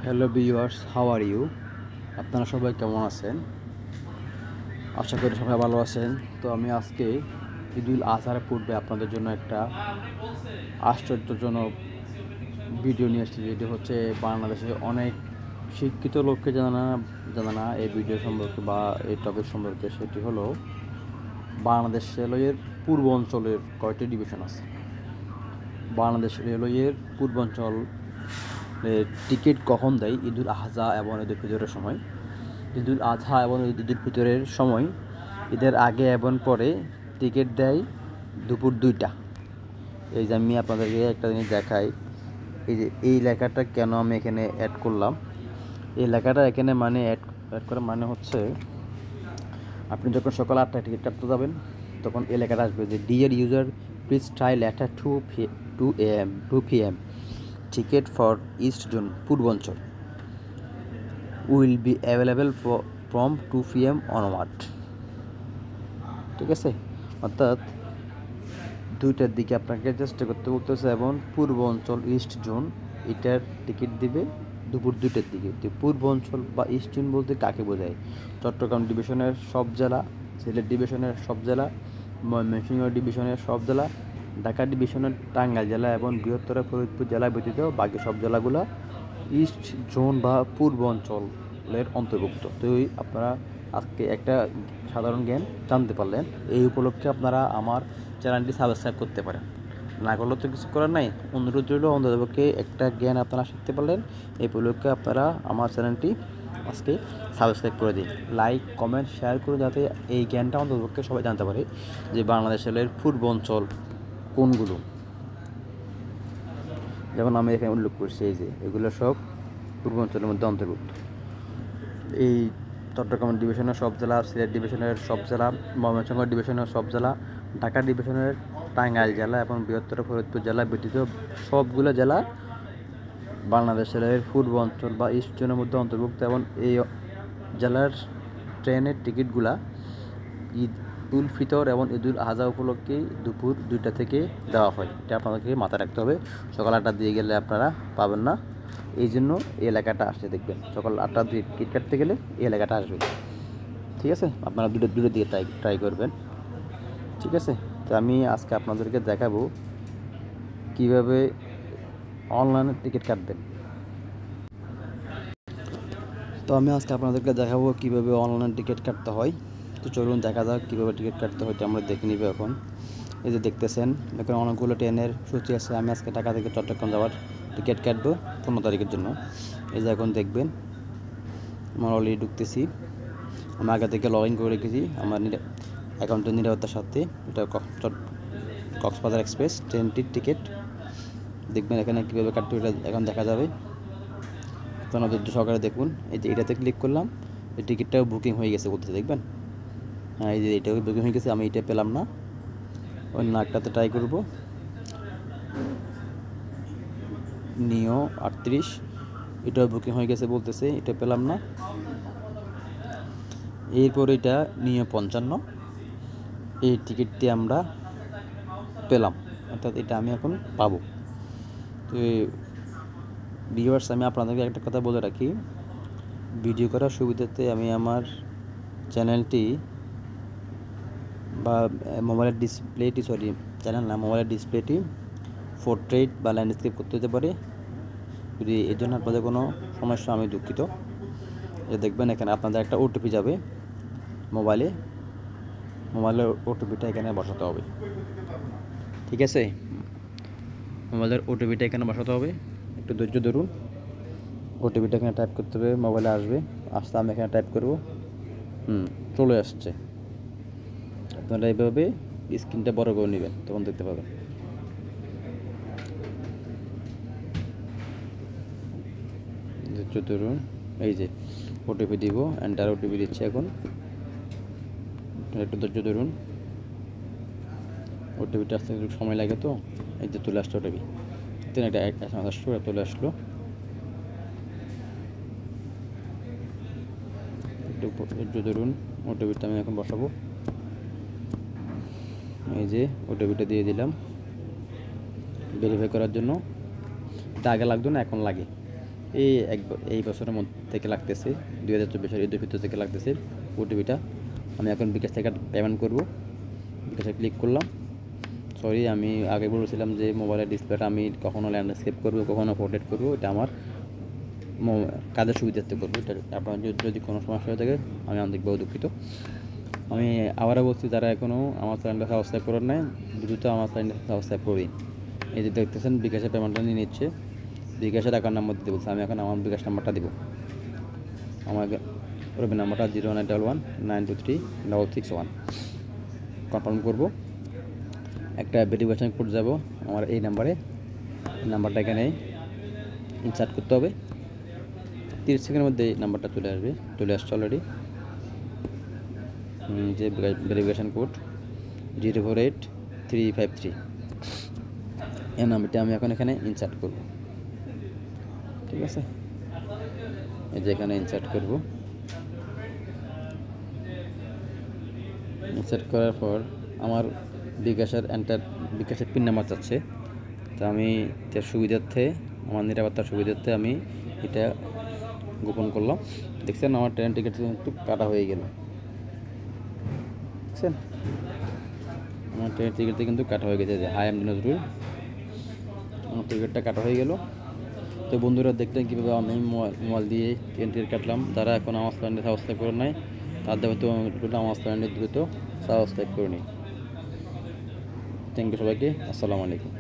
Hello viewers, how are you? আপনারা সবাই কেমন আছেন? আশা করি সবাই ভালো আছেন। তো আমি আজকে ঈদুল আজহার পূর্বে আপনাদের জন্য একটা আশ্চর্যজনক ভিডিও নিয়ে এসেছি, যেটি হচ্ছে বাংলাদেশে অনেক শিক্ষিত লোককে জানা না এই ভিডিও সম্পর্কে বা এই টপিক সম্পর্কে। সেটি হলো বাংলাদেশ রেলওয়ের পূর্ব অঞ্চলের কয়টি ডিভিশন আছে। বাংলাদেশ রেলওয়ের পূর্বাঞ্চল টিকিট কখন দেয়? ঈদুল আজহা এবং ঈদুল ফিতরের সময়। ঈদুল আজহা এবং ঈদুল ফিতরের সময়, ঈদের আগে এবং পরে টিকিট দেয় দুপুর 2টা। এই যে আমি আপনাদেরকে একটা জিনিস দেখাই, এই যে এই লেখাটা কেন আমি এখানে অ্যাড করলাম। এই লেখাটা এখানে অ্যাড করার মানে হচ্ছে, আপনি যখন সকাল 8টায় টিকিট কাটতে যাবেন তখন এই লেখাটা আসবে যে dear user please try later 2 p.m. Ticket for east zone পূর্বাঞ্চল will be available from 2 p.m. Onward. ঠিক আছে, অর্থাৎ 2টার দিকে আপনাকে চেষ্টা করতে বলতেছে এবং পূর্ব অঞ্চল ইস্ট জোন এটার টিকিট দিবে দুপুর 2টার দিকে। তো পূর্ব অঞ্চল বা ইস্ট জোন বলতে কাকে বোঝায়? চট্টগ্রাম ডিভিশনের সব জেলা, সিলেট ডিভিশনের সব জেলা, ময়মনসিংহ ডিভিশনের সব জেলা, ঢাকা ডিভিশনের টাঙ্গাইল জেলা এবং বৃহত্তর ফরিদপুর জেলা ব্যতীত বাকি সব জেলাগুলো ইস্ট জোন বা পূর্ব অঞ্চলের অন্তর্ভুক্ত। তো আপনারা আজকে একটা সাধারণ জ্ঞান জানতে পারলেন। এই উপলক্ষে আপনারা আমার চ্যানেলটি সাবস্ক্রাইব করতে পারেন। না করলেও তো কিছু করার নাই, অনুরোধ রইল অন্ততপক্ষে একটা জ্ঞান আপনারা শিখতে পারলেন। এই উপলক্ষে আপনারা আমার চ্যানেলটি আজকে সাবস্ক্রাইব করে দিন, লাইক কমেন্ট শেয়ার করে, যাতে এই জ্ঞানটা অন্ততপক্ষে সবাই জানতে পারে যে বাংলাদেশের পূর্ব অঞ্চল কোনগুলো। যেমন আমি এখানে উল্লেখ করছি, এই যে এগুলো সব পূর্বাঞ্চলের মধ্যে অন্তর্ভুক্ত। এই চট্টগ্রাম ডিভিশনের সব জেলা, সিলেট ডিভিশনের সব জেলা, ময়মনসিংহ ডিভিশনের সব জেলা, ঢাকা ডিভিশনের টাঙ্গাইল জেলা এবং বৃহত্তর ফরিদপুর জেলা ব্যতীত সবগুলো জেলা বাংলাদেশের পূর্ব অঞ্চল বা ইস্ট জোনের মধ্যে অন্তর্ভুক্ত। এবং এই জেলার ট্রেনের টিকিটগুলা ঈদ উল ফিতর এবং ঈদুল আজহা উপলক্ষে দুপুর 2টা থেকে দেওয়া হয়। এটা আপনাদেরকে মাথায় রাখতে হবে। সকাল 8টা দিয়ে গেলে আপনারা পাবেন না, এই জন্য এই এলাকাটা আসতে দেখবেন। সকাল 8টা দিয়ে টিকিট কাটতে গেলে এই এলাকাটা আসবে। ঠিক আছে, আপনারা দুটো দিয়ে ট্রাই করবেন। ঠিক আছে, তো আমি আজকে আপনাদেরকে দেখাবো কিভাবে অনলাইনে টিকিট কাটবেন। তো আমি আজকে আপনাদেরকে দেখাবো কিভাবে অনলাইনে টিকিট কাটতে হয়। তো চলুন দেখা যাক কীভাবে টিকিট কাটতে হয়, আমরা দেখে নিব এখন। এই যে দেখতেছেন, এখানে অনেকগুলো ট্রেনের সূচি আছে। আমি আজকে ঢাকা থেকে চট্টগ্রাম যাওয়ার টিকিট কাটবো 15 তারিখের জন্য। এই যে এখন দেখবেন আমার অলরেডি ঢুকতেছি। আমি আগে থেকে লগ ইন করে রেখেছি আমার অ্যাকাউন্টের নিরাপত্তার সাথে। এটা কক্সবাজার এক্সপ্রেস ট্রেনটির টিকিট। দেখবেন এখানে কীভাবে কাটতে এটা এখন দেখা যাবে। তখন ধৈর্য সহকারে দেখুন। এই যে এটাতে ক্লিক করলাম, এই টিকিটটাও বুকিং হয়ে গেছে বলতে দেখবেন। হ্যাঁ, এই যে এটাও বুকিং হয়ে গেছে, আমি এটা পেলাম না। অন্য একটাতে ট্রাই করবো, নিও 38, এটাও বুকিং হয়ে গেছে বলতেছে, এটা পেলাম না। এরপর এটা নিও 55, এই টিকিটটি আমরা পেলাম, অর্থাৎ এটা আমি এখন পাবো। তো ভিউয়ার্স, আমি আপনাদেরকে একটা কথা বলে রাখি, ভিডিও করার সুবিধাতে আমি আমার চ্যানেলটি বা মোবাইলের ডিসপ্লেটি পোর্ট্রেট বা ল্যান্ডস্কেপ করতে হতে পারে। যদি এর জন্য আপনাদের কোনো সমস্যা, আমি দুঃখিত। যে দেখবেন এখানে আপনাদের একটা ওটিপি যাবে মোবাইলের ওটিপিটা এখানে বসাতে হবে। ঠিক আছে, মোবাইলের ওটিপিটা এখানে বসাতে হবে, একটু ধৈর্য ধরুন। ওটিপিটা এখানে টাইপ করতে হবে, মোবাইলে আসবে। আমি এখানে টাইপ করব, চলে আসছে। আপনারা এইভাবে স্ক্রিনটা বড় করে নেবেন, তখন দেখতে পাবেন। ধৈর্য ধরুন, এই যে ওটিপি দিব, এন্টার ওটিপি দিচ্ছি এখন। একটু ধৈর্য ধরুন, ওটিপিটা আসতে একটু সময় লাগে। তো এই যে চলে আসছে ওটিপি, একটা SMS আসলো, চলে আসলো। একটু ধৈর্য ধরুন, ওটিপিটা আমি এখন বসাবো। এই যে ওটিপিটা দিয়ে দিলাম ভেরিফাই করার জন্য। এটা আগে লাগতো না, এখন লাগে। এই বছরের মধ্যে থেকে লাগতেছে, 2024 সালের ঈদের ভিতর থেকে লাগতেছে ওটিপিটা। আমি এখন বিকাশ থেকে পেমেন্ট করব। বিকাশে ক্লিক করলাম। সরি, আমি আগে বলেছিলাম যে মোবাইলের ডিসপ্লেটা আমি কখনো ল্যান্ডস্কেপ করবো, কখনো পোর্ট্রেট করবো, এটা আমার কাজের সুবিধার্থে করবো। এটা আপনার যদি কোনো সমস্যা হয়ে থাকে আমি আন্তরিকভাবে দুঃখিত। আমি আবারও বলছি, যারা এখনও আমার চ্যানেলটা সাবস্ক্রাইব করেন নাই, দ্রুত আমার চ্যানেলটা সাবস্ক্রাইব করুন। এই যে দেখতেছেন বিকাশে পেমেন্টটা নিয়ে নিচ্ছে, বিকাশের টাকার নাম্বার দিতে বলছে। আমি এখন আমার বিকাশ নাম্বারটা দেবো। আমার রবি নাম্বারটা 09111923661 কনফার্ম করবো। একটা ভেরিফিকেশন কোড যাব আমার এই নাম্বারে। নাম্বারটা এখানে ইনসার্ট করতে হবে। 30 সেকেন্ডের মধ্যে এই নাম্বারটা চলে আসছে অলরেডি। যে ভেরিফিকেশান কোড 048353, এই নাম্বারটা আমি এখন এখানে ইনসার্ট করব। ঠিক আছে, এই যে এখানে ইনসার্ট করব। ইনসার্ট করার পর আমার বিকাশের পিন নাম্বার চাচ্ছে। তো আমি এটার সুবিধার্থে, আমার নিরাপত্তার সুবিধার্থে আমি এটা গোপন করলাম। দেখছেন আমার ট্রেন টিকিট কিন্তু কাটা হয়ে গেল। দেখছেন আমার ট্রেনের টিকিটটা কিন্তু কাটা হয়ে গেছে। যে হাই এমডি নজরুল, আমার টিকিটটা কাটা হয়ে গেল। তো বন্ধুরা দেখলেন কীভাবে আমি মোবাইল দিয়ে ট্রেন টিকিট কাটলাম। যারা এখন আমার চ্যানেলটা সাবস্ক্রাইব করে নাই তাদের হয়তো আমার চ্যানেলটি দ্রুত সাবস্ক্রাইব করে নিই। থ্যাংক ইউ সবাইকে। আসসালামু আলাইকুম।